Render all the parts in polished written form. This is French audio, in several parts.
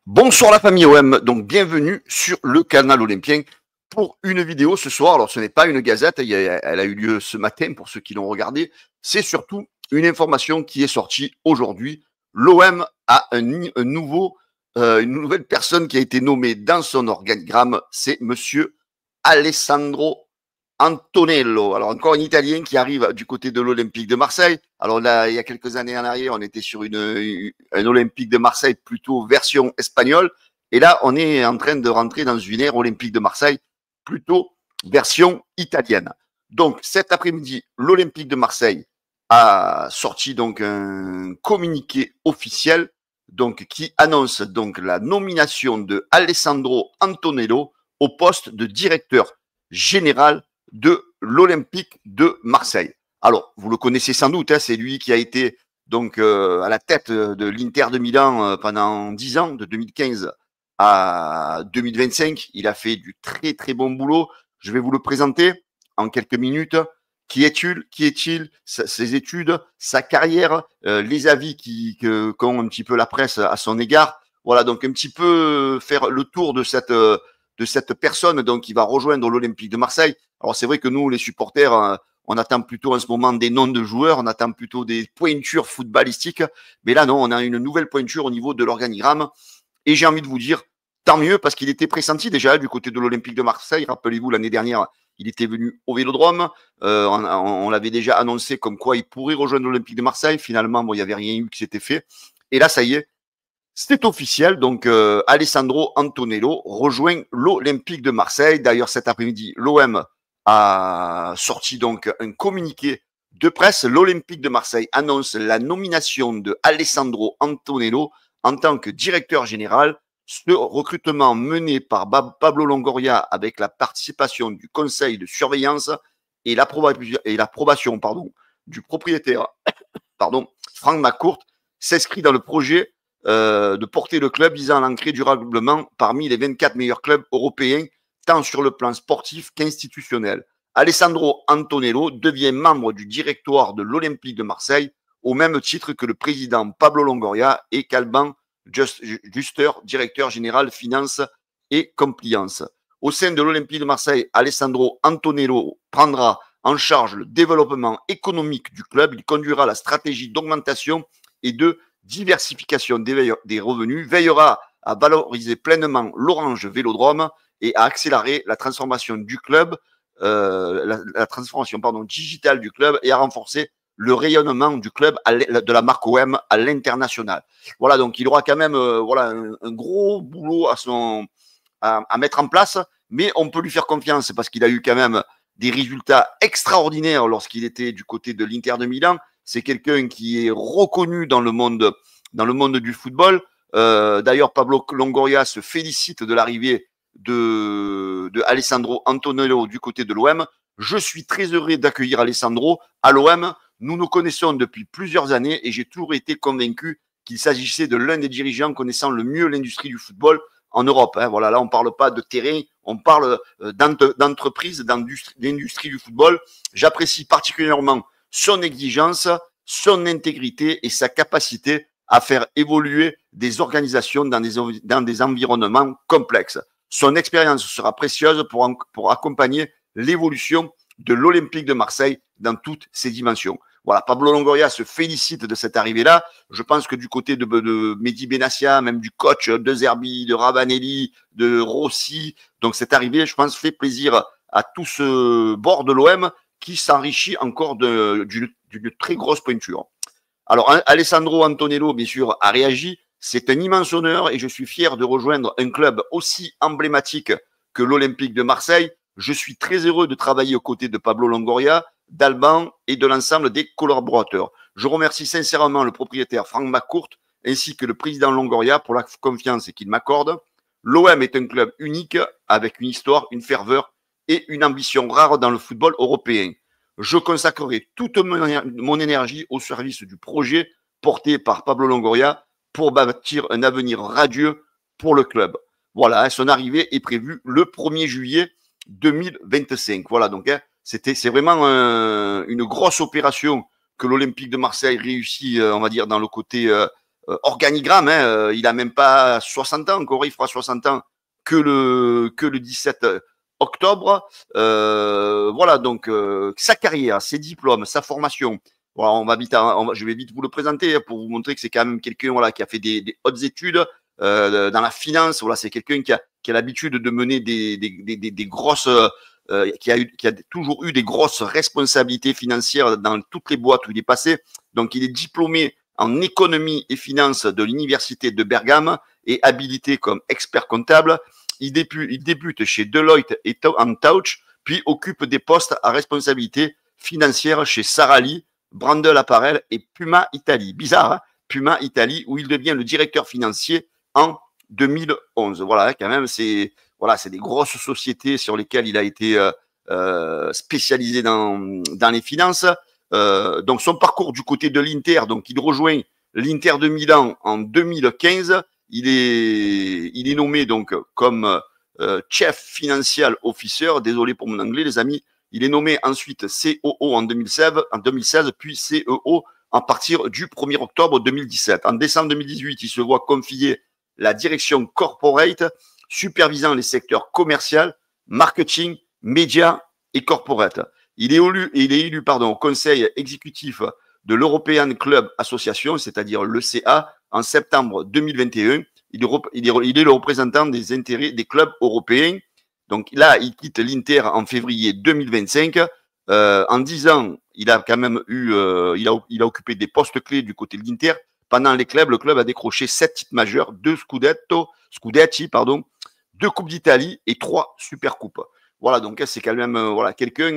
Bonsoir la famille OM, donc bienvenue sur le canal olympien pour une vidéo ce soir. Alors ce n'est pas une gazette, elle a eu lieu ce matin pour ceux qui l'ont regardé. C'est surtout une information qui est sortie aujourd'hui. L'OM a un nouveau, une nouvelle personne qui a été nommée dans son organigramme, c'est monsieur Alessandro Antonello. Alors encore un Italien qui arrive du côté de l'Olympique de Marseille. Alors là, il y a quelques années en arrière, on était sur un Olympique de Marseille plutôt version espagnole. Et là, on est en train de rentrer dans une ère Olympique de Marseille plutôt version italienne. Donc cet après-midi, l'Olympique de Marseille a sorti donc un communiqué officiel donc qui annonce donc la nomination de Alessandro Antonello au poste de directeur général de l'Olympique de Marseille. Alors, vous le connaissez sans doute, hein, c'est lui qui a été donc à la tête de l'Inter de Milan pendant 10 ans, de 2015 à 2025. Il a fait du très très bon boulot. Je vais vous le présenter en quelques minutes. Qui est-il, ses études, sa carrière, les avis qu'ont un petit peu la presse à son égard. Voilà, donc un petit peu faire le tour de cette personne donc qui va rejoindre l'Olympique de Marseille. Alors c'est vrai que nous, les supporters, on attend plutôt en ce moment des noms de joueurs, on attend plutôt des pointures footballistiques. Mais là, non, on a une nouvelle pointure au niveau de l'organigramme. Et j'ai envie de vous dire, tant mieux, parce qu'il était pressenti déjà du côté de l'Olympique de Marseille. Rappelez-vous, l'année dernière, il était venu au Vélodrome. On l'avait déjà annoncé comme quoi il pourrait rejoindre l'Olympique de Marseille. Finalement, bon, il n'y avait rien eu qui s'était fait. Et là, ça y est, c'est officiel. Donc, Alessandro Antonello rejoint l'Olympique de Marseille. D'ailleurs, cet après-midi, l'OM a sorti donc un communiqué de presse. L'Olympique de Marseille annonce la nomination de Alessandro Antonello en tant que directeur général. Ce recrutement mené par Pablo Longoria avec la participation du conseil de surveillance et l'approbation du propriétaire Franck McCourt s'inscrit dans le projet de porter le club visant à l'ancrer durablement parmi les 24 meilleurs clubs européens, tant sur le plan sportif qu'institutionnel. Alessandro Antonello devient membre du directoire de l'Olympique de Marseille, au même titre que le président Pablo Longoria et qu'Alban Juster, directeur général finance et compliance. Au sein de l'Olympique de Marseille, Alessandro Antonello prendra en charge le développement économique du club. Il conduira la stratégie d'augmentation et de diversification des revenus, veillera à valoriser pleinement l'Orange Vélodrome et à accélérer la transformation du club, la transformation digitale du club et à renforcer le rayonnement du club de la marque OM à l'international. Voilà, donc il aura quand même un gros boulot à mettre en place, mais on peut lui faire confiance parce qu'il a eu quand même des résultats extraordinaires lorsqu'il était du côté de l'Inter de Milan. C'est quelqu'un qui est reconnu dans le monde du football. D'ailleurs, Pablo Longoria se félicite de l'arrivée de Alessandro Antonello du côté de l'OM. Je suis très heureux d'accueillir Alessandro à l'OM. Nous nous connaissons depuis plusieurs années et j'ai toujours été convaincu qu'il s'agissait de l'un des dirigeants connaissant le mieux l'industrie du football en Europe. Hein. Voilà, là, on ne parle pas de terrain, on parle d'entreprise, d'industrie du football. J'apprécie particulièrement son exigence, son intégrité et sa capacité à faire évoluer des organisations dans des environnements complexes. Son expérience sera précieuse pour accompagner l'évolution de l'Olympique de Marseille dans toutes ses dimensions. Voilà, Pablo Longoria se félicite de cette arrivée-là. Je pense que du côté de Mehdi Benassia, même du coach de Zerbi, de Ravanelli, de Rossi, donc cette arrivée, je pense, fait plaisir à tout ce bord de l'OM qui s'enrichit encore d'une très grosse pointure. Alors, Alessandro Antonello, bien sûr, a réagi. C'est un immense honneur et je suis fier de rejoindre un club aussi emblématique que l'Olympique de Marseille. Je suis très heureux de travailler aux côtés de Pablo Longoria, d'Alban et de l'ensemble des collaborateurs. Je remercie sincèrement le propriétaire Franck McCourt ainsi que le président Longoria pour la confiance qu'il m'accorde. L'OM est un club unique avec une histoire, une ferveur et une ambition rare dans le football européen. Je consacrerai toute mon énergie au service du projet porté par Pablo Longoria pour bâtir un avenir radieux pour le club. Voilà, son arrivée est prévue le 1er juillet 2025. Voilà, donc c'est vraiment une grosse opération que l'Olympique de Marseille réussit, on va dire, dans le côté organigramme. Hein, il a même pas 60 ans, encore il fera 60 ans que le 17 octobre. Voilà, donc sa carrière, ses diplômes, sa formation. Voilà, je vais vite vous le présenter pour vous montrer que c'est quand même quelqu'un voilà, qui a fait des hautes études dans la finance. Voilà, c'est quelqu'un qui a l'habitude de mener des grosses, qui a toujours eu des grosses responsabilités financières dans toutes les boîtes où il est passé. Donc, il est diplômé en économie et finance de l'université de Bergame et habilité comme expert comptable. Il débute chez Deloitte et Touch, puis occupe des postes à responsabilité financière chez Sara Lee, Brandel Apparel et Puma Italie. Bizarre, hein, Puma Italie, où il devient le directeur financier en 2011. Voilà, quand même, c'est des grosses sociétés sur lesquelles il a été spécialisé dans les finances. Donc son parcours du côté de l'Inter, donc il rejoint l'Inter de Milan en 2015. Il est nommé donc comme Chief Financial Officer. Désolé pour mon anglais, les amis. Il est nommé ensuite COO en 2016, puis CEO à partir du 1er octobre 2017. En décembre 2018, il se voit confier la direction corporate, supervisant les secteurs commercial, marketing, médias et corporate. Il est élu au conseil exécutif de l'European Club Association, c'est-à-dire l'ECA, en septembre 2021. Il est le représentant des intérêts des clubs européens. Donc là, il quitte l'Inter en février 2025. En 10 ans, il a quand même il a occupé des postes clés du côté de l'Inter. Pendant les clubs, le club a décroché 7 titres majeurs, 2 Scudetti, 2 Coupes d'Italie et 3 Supercoupes. Voilà, donc c'est quand même quelqu'un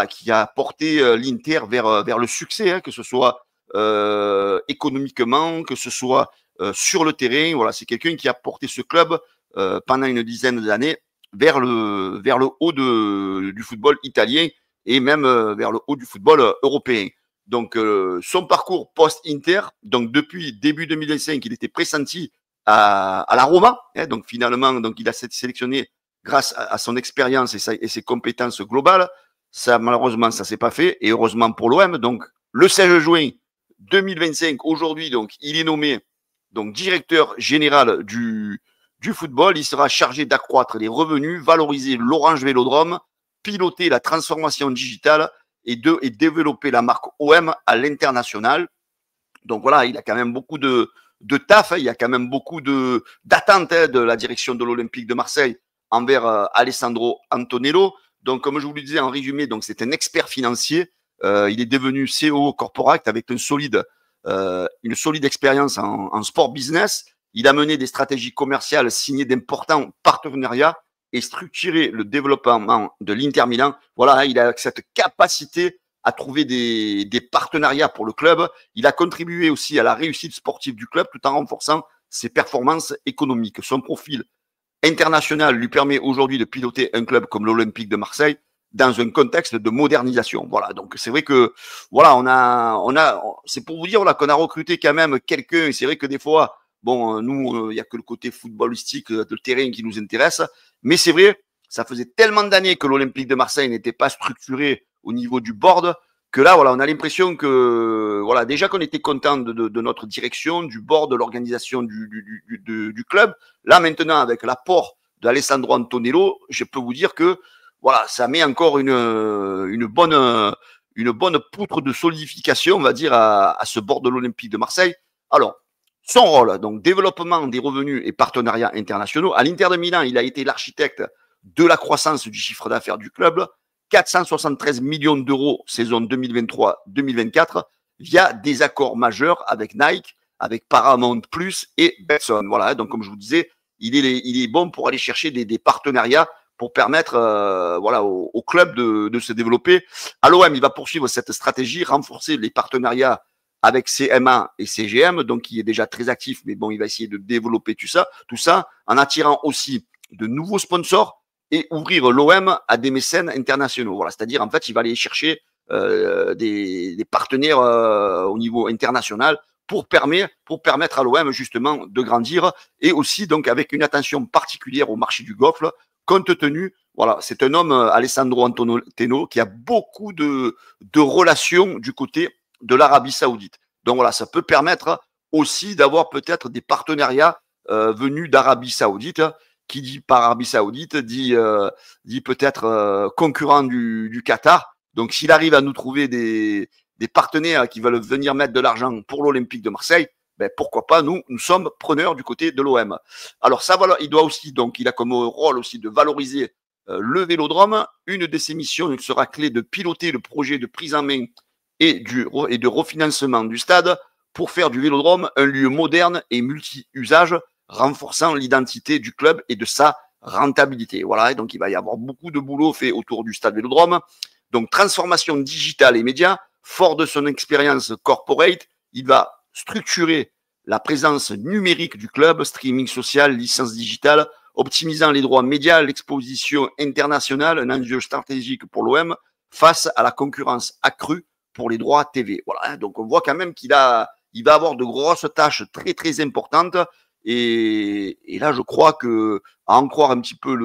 qui a porté l'Inter vers le succès, hein, que ce soit économiquement, que ce soit sur le terrain. Voilà, c'est quelqu'un qui a porté ce club pendant une dizaine d'années vers le haut du football italien et même vers le haut du football européen. Donc, son parcours post-Inter, donc depuis début 2025, il était pressenti à la Roma. Hein, donc, finalement, il a été sélectionné grâce à son expérience et ses compétences globales. Ça, malheureusement, ça s'est pas fait. Et heureusement pour l'OM. Donc, le 16 juin 2025, aujourd'hui, donc, il est nommé donc directeur général du football. Il sera chargé d'accroître les revenus, valoriser l'Orange Vélodrome, piloter la transformation digitale et développer la marque OM à l'international. Donc voilà, il a quand même beaucoup de taf, hein, il y a quand même beaucoup d'attentes de la direction de l'Olympique de Marseille envers Alessandro Antonello. Donc comme je vous le disais en résumé, donc c'est un expert financier. Il est devenu CEO corporate avec une solide expérience en sport business. Il a mené des stratégies commerciales, signé d'importants partenariats et structuré le développement de l'Inter Milan. Voilà, il a cette capacité à trouver des partenariats pour le club. Il a contribué aussi à la réussite sportive du club tout en renforçant ses performances économiques. Son profil international lui permet aujourd'hui de piloter un club comme l'Olympique de Marseille dans un contexte de modernisation. Voilà, donc c'est vrai que voilà, c'est pour vous dire voilà, qu'on a recruté quand même quelqu'un. C'est vrai que des fois, bon, nous, il n'y a que le côté footballistique de terrain qui nous intéresse. Mais c'est vrai, ça faisait tellement d'années que l'Olympique de Marseille n'était pas structuré au niveau du board que là, voilà, on a l'impression que, voilà, déjà qu'on était content de notre direction, du board, de l'organisation du club. Là, maintenant, avec l'apport d'Alessandro Antonello, je peux vous dire que, voilà, ça met encore une bonne poutre de solidification, on va dire, à ce board de l'Olympique de Marseille. Alors, son rôle, donc développement des revenus et partenariats internationaux. À l'Inter de Milan, il a été l'architecte de la croissance du chiffre d'affaires du club, 473 millions d'euros saison 2023-2024, via des accords majeurs avec Nike, avec Paramount Plus et Betson. Voilà, donc comme je vous disais, il est bon pour aller chercher des partenariats pour permettre au club de se développer. À l'OM, il va poursuivre cette stratégie, renforcer les partenariats avec CMA et CGM, donc qui est déjà très actif, mais bon, il va essayer de développer tout ça, en attirant aussi de nouveaux sponsors et ouvrir l'OM à des mécènes internationaux. Voilà, c'est-à-dire, en fait, il va aller chercher des partenaires au niveau international pour permettre à l'OM, justement, de grandir et aussi, donc, avec une attention particulière au marché du golf, compte tenu, voilà, c'est un homme, Alessandro Antonello, qui a beaucoup de relations du côté de l'Arabie Saoudite. Donc voilà, ça peut permettre aussi d'avoir peut-être des partenariats venus d'Arabie Saoudite. Qui dit par Arabie Saoudite dit peut-être concurrent du Qatar. Donc s'il arrive à nous trouver des partenaires qui veulent venir mettre de l'argent pour l'Olympique de Marseille, ben pourquoi pas, nous sommes preneurs du côté de l'OM. Alors ça, voilà, il doit aussi, donc il a comme rôle aussi de valoriser le Vélodrome. Une de ses missions sera clé de piloter le projet de prise en main et de refinancement du stade pour faire du Vélodrome un lieu moderne et multi-usage, renforçant l'identité du club et de sa rentabilité. Voilà, et donc il va y avoir beaucoup de boulot fait autour du stade Vélodrome. Donc transformation digitale et média, fort de son expérience corporate, il va structurer la présence numérique du club, streaming social, licence digitale, optimisant les droits médias, l'exposition internationale, un enjeu stratégique pour l'OM face à la concurrence accrue pour les droits TV. Voilà, donc on voit quand même il va avoir de grosses tâches très très importantes. Et là, je crois que, à en croire un petit peu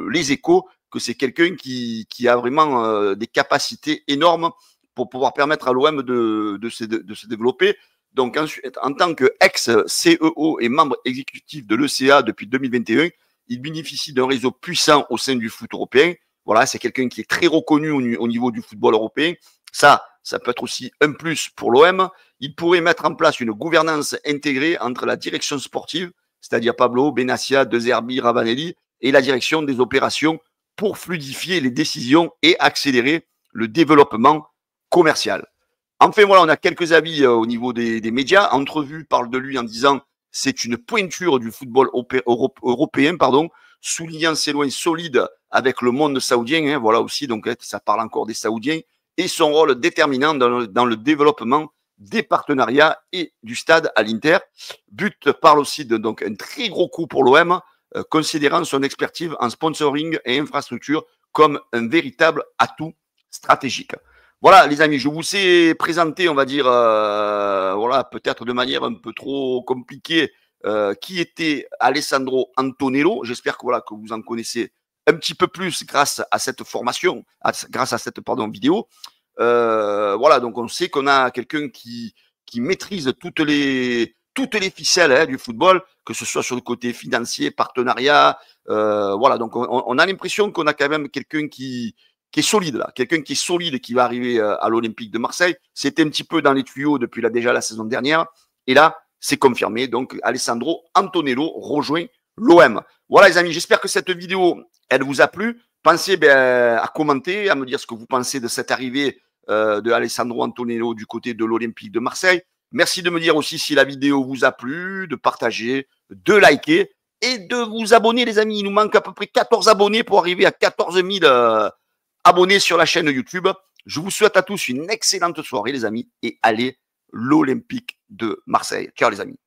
les échos, que c'est quelqu'un qui a vraiment des capacités énormes pour pouvoir permettre à l'OM de se développer. Donc, ensuite, en tant qu'ex-CEO et membre exécutif de l'ECA depuis 2021, il bénéficie d'un réseau puissant au sein du foot européen. Voilà, c'est quelqu'un qui est très reconnu au niveau du football européen. Ça peut être aussi un plus pour l'OM. Il pourrait mettre en place une gouvernance intégrée entre la direction sportive, c'est-à-dire Pablo, Benassia, De Zerbi, Ravanelli, et la direction des opérations pour fluidifier les décisions et accélérer le développement commercial. Enfin, voilà, on a quelques avis au niveau des médias. Entrevue parle de lui en disant c'est une pointure du football européen, soulignant ses liens solides avec le monde saoudien. Hein, voilà aussi, donc ça parle encore des Saoudiens et son rôle déterminant dans le développement des partenariats et du stade à l'Inter. But parle aussi de donc un très gros coup pour l'OM, considérant son expertise en sponsoring et infrastructure comme un véritable atout stratégique. Voilà, les amis, je vous ai présenté, on va dire, voilà, peut-être de manière un peu trop compliquée, qui était Alessandro Antonello. J'espère que voilà que vous en connaissez un petit peu plus grâce à cette formation, grâce à cette vidéo. Voilà, donc on sait qu'on a quelqu'un qui maîtrise toutes les ficelles hein, du football, que ce soit sur le côté financier, partenariat. Voilà, donc on a l'impression qu'on a quand même quelqu'un qui est solide là, quelqu'un qui est solide et qui va arriver à l'Olympique de Marseille. C'était un petit peu dans les tuyaux depuis déjà la saison dernière. Et là, c'est confirmé. Donc, Alessandro Antonello rejoint l'OM. Voilà les amis, j'espère que cette vidéo, elle vous a plu. Pensez à commenter, à me dire ce que vous pensez de cette arrivée de Alessandro Antonello du côté de l'Olympique de Marseille. Merci de me dire aussi si la vidéo vous a plu, de partager, de liker et de vous abonner les amis. Il nous manque à peu près 14 abonnés pour arriver à 14 000 abonnés sur la chaîne YouTube. Je vous souhaite à tous une excellente soirée les amis et allez l'Olympique de Marseille. Ciao les amis.